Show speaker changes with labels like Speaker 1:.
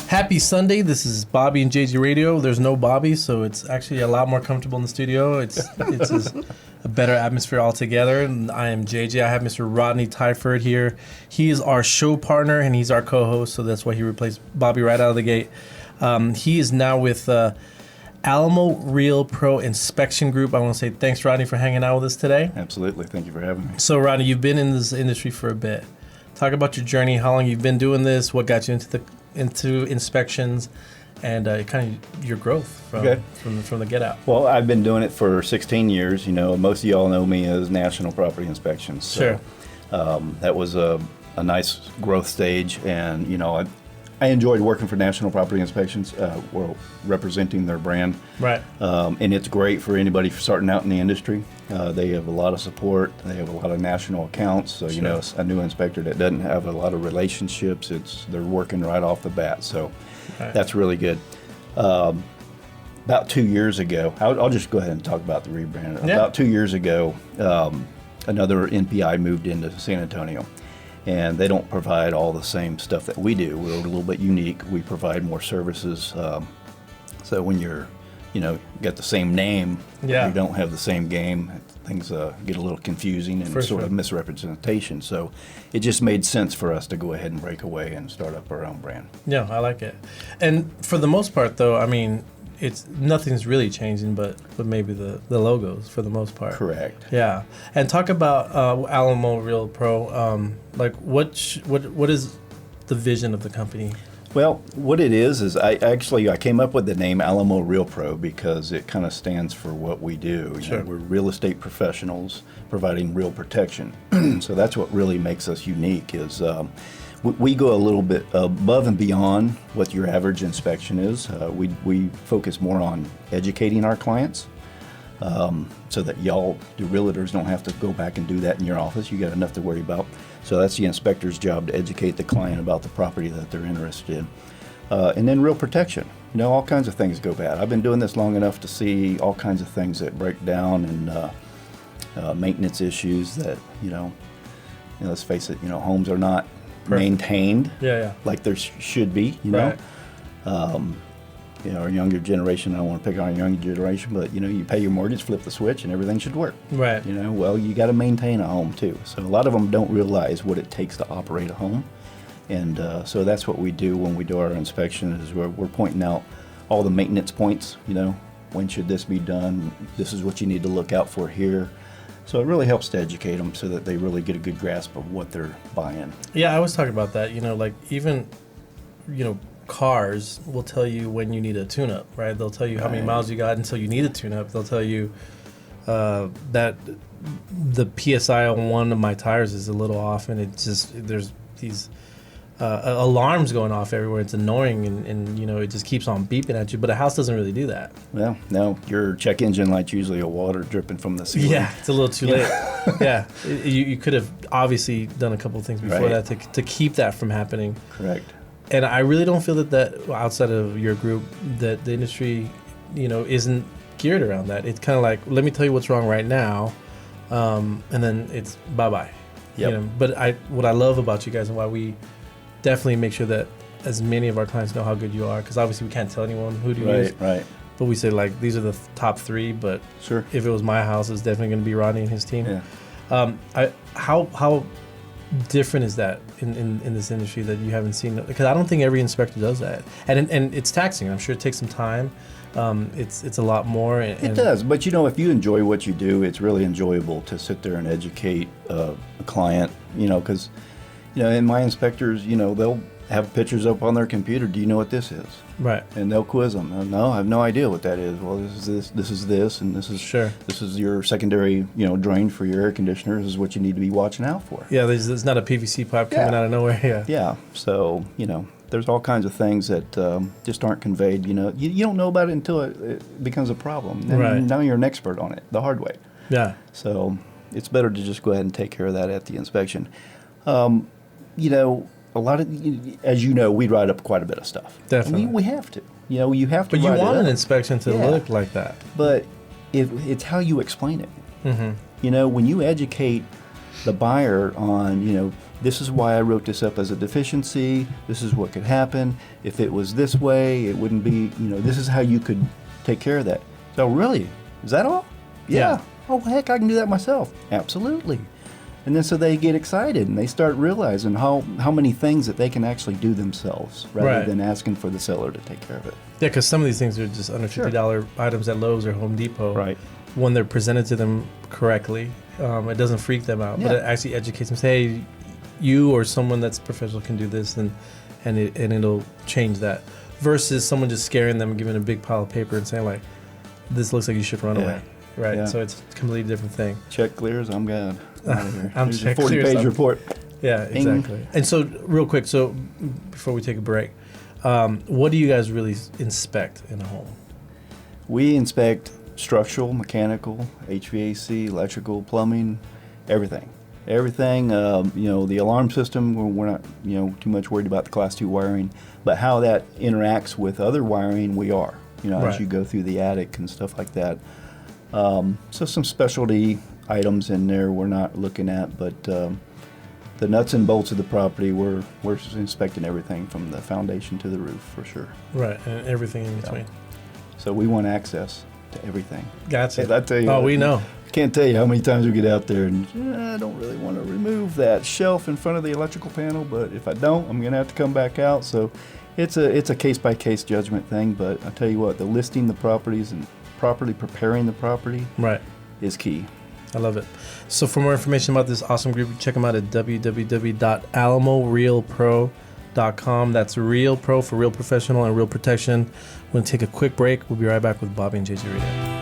Speaker 1: Happy Sunday. This is Bobby and JG Radio. There's no Bobby, so it's actually a lot more comfortable in the studio. It's a better atmosphere altogether. And I am JJ. I have Mr. Rodney Twyford here. He is our show partner, and he's our co-host, so that's why he replaced Bobby right out of the gate. He is now with Alamo Real Pro Inspection Group. I want to say thanks, Rodney, for hanging out with us today.
Speaker 2: Absolutely. Thank you for having me.
Speaker 1: So, Rodney, you've been in this industry for a bit. Talk about your journey, how long you've been doing this, what got you into inspections, and kind of your growth from the get out.
Speaker 2: Well, I've been doing it for 16 years. You know, most of y'all know me as National Property Inspections. So,
Speaker 1: sure.
Speaker 2: That was a nice growth stage, and you know, I enjoyed working for National Property Inspections, representing their brand.
Speaker 1: Right.
Speaker 2: And it's great for anybody starting out in the industry. They have a lot of support. They have a lot of national accounts. So, you know, a new inspector that doesn't have a lot of relationships, they're working right off the bat. So that's really good. About 2 years ago, I'll just go ahead and talk about the rebrand. Yeah. About 2 years ago, another NPI moved into San Antonio. And they don't provide all the same stuff that we do. We're a little bit unique. We provide more services. So when you're, got the same name, you don't have the same game, things get a little confusing and sort of misrepresentation. So it just made sense for us to go ahead and break away and start up our own brand. Yeah,
Speaker 1: I like it. And for the most part, though, I mean, nothing's really changing, but maybe the logos for the most part.
Speaker 2: Correct.
Speaker 1: Yeah, and talk about Alamo Real Pro. Like, what is the vision of the company?
Speaker 2: Well, what it is I came up with the name Alamo Real Pro because it kind of stands for what we do.
Speaker 1: Sure.
Speaker 2: We're real estate professionals providing real protection. So that's what really makes us unique is. We go a little bit above and beyond what your average inspection is. We focus more on educating our clients so that y'all, the realtors, don't have to go back and do that in your office. You got enough to worry about. So that's the inspector's job, to educate the client about the property that they're interested in. And then real protection. All kinds of things go bad. I've been doing this long enough to see all kinds of things that break down and maintenance issues that, let's face it, homes are not maintained like there should be,
Speaker 1: Right.
Speaker 2: Our younger generation, I don't want to pick on our younger generation, but you pay your mortgage, flip the switch, and everything should work.
Speaker 1: Right.
Speaker 2: Well, you got to maintain a home too. So a lot of them don't realize what it takes to operate a home, and so that's what we do when we do our inspection. Is we're pointing out all the maintenance points. When should this be done? This is what you need to look out for here. So it really helps to educate them so that they really get a good grasp of what they're buying.
Speaker 1: Yeah, I was talking about that. Like even, cars will tell you when you need a tune-up, right? They'll tell you how many miles you got until you need a tune-up. They'll tell you that the PSI on one of my tires is a little off, and there's these alarms going off everywhere. It's annoying, and it just keeps on beeping at you. But a house doesn't really do that.
Speaker 2: Well, no, your check engine light's usually a water dripping from the ceiling.
Speaker 1: Yeah, it's a little too late. Yeah, you could have obviously done a couple of things before that to keep that from happening.
Speaker 2: Correct.
Speaker 1: And I really don't feel that outside of your group, that the industry, isn't geared around that. It's kind of like, let me tell you what's wrong right now, and then it's bye-bye.
Speaker 2: Yep.
Speaker 1: But what I love about you guys and why we definitely make sure that as many of our clients know how good you are, because obviously we can't tell anyone who to use.
Speaker 2: Right.
Speaker 1: But we say, like, these are the top three, but
Speaker 2: sure,
Speaker 1: if it was my house, it's definitely going to be Rodney and his team.
Speaker 2: Yeah.
Speaker 1: How different is that in this industry that you haven't seen? Because I don't think every inspector does that, and it's taxing. I'm sure it takes some time. It's a lot more.
Speaker 2: It does, but if you enjoy what you do, it's really enjoyable to sit there and educate a client. Because and my inspectors, they'll have pictures up on their computer. Do you know what this is?
Speaker 1: Right.
Speaker 2: And they'll quiz them. No, I have no idea what that is. Well, this is this, and this is
Speaker 1: sure.
Speaker 2: This is your secondary, drain for your air conditioner. This is what you need to be watching out for.
Speaker 1: Yeah, there's not a PVC pipe coming out of nowhere. Yeah.
Speaker 2: Yeah. So there's all kinds of things that just aren't conveyed. You don't know about it until it becomes a problem. And now you're an expert on it the hard way.
Speaker 1: Yeah.
Speaker 2: So it's better to just go ahead and take care of that at the inspection. A lot of, as we write up quite a bit of stuff.
Speaker 1: Definitely.
Speaker 2: We have to. You have to.
Speaker 1: But you want an inspection to look like that.
Speaker 2: But it's how you explain it.
Speaker 1: Mm-hmm.
Speaker 2: When you educate the buyer on, this is why I wrote this up as a deficiency. This is what could happen. If it was this way, it wouldn't be, this is how you could take care of that. So really, is that all? Yeah. Oh, heck, I can do that myself. Absolutely. And then so they get excited and they start realizing how many things that they can actually do themselves rather than asking for the seller to take care of it.
Speaker 1: Yeah, because some of these things are just under $50 items at Lowe's or Home Depot.
Speaker 2: Right.
Speaker 1: When they're presented to them correctly, it doesn't freak them out, but it actually educates them. Say, hey, you or someone that's professional can do this, and it'll change that. Versus someone just scaring them and giving a big pile of paper and saying like, this looks like you should run away. Right. Yeah. So it's a completely different thing.
Speaker 2: Check clears. I'm good.
Speaker 1: I'm check
Speaker 2: clears. 40-page report.
Speaker 1: Yeah, exactly. And so real quick, so before we take a break, what do you guys really inspect in a home?
Speaker 2: We inspect structural, mechanical, HVAC, electrical, plumbing, everything. Everything, the alarm system, we're not, too much worried about the class 2 wiring, but how that interacts with other wiring, we are, as you go through the attic and stuff like that. So some specialty items in there we're not looking at, but the nuts and bolts of the property, we're inspecting everything from the foundation to the roof for sure.
Speaker 1: Right, and everything in between.
Speaker 2: So we want access to everything.
Speaker 1: Gotcha.
Speaker 2: Hey, I tell you,
Speaker 1: we know.
Speaker 2: I can't tell you how many times we get out there and I don't really want to remove that shelf in front of the electrical panel, but if I don't, I'm going to have to come back out. So it's a case-by-case judgment thing, but I tell you what, the listing the properties and properly preparing the property is key.
Speaker 1: I love it. So for more information about this awesome group, check them out at www.alamorealpro.com. That's Real Pro for real professional and real protection. We're going to take a quick break. We'll be right back with Bobby and JJ Radio.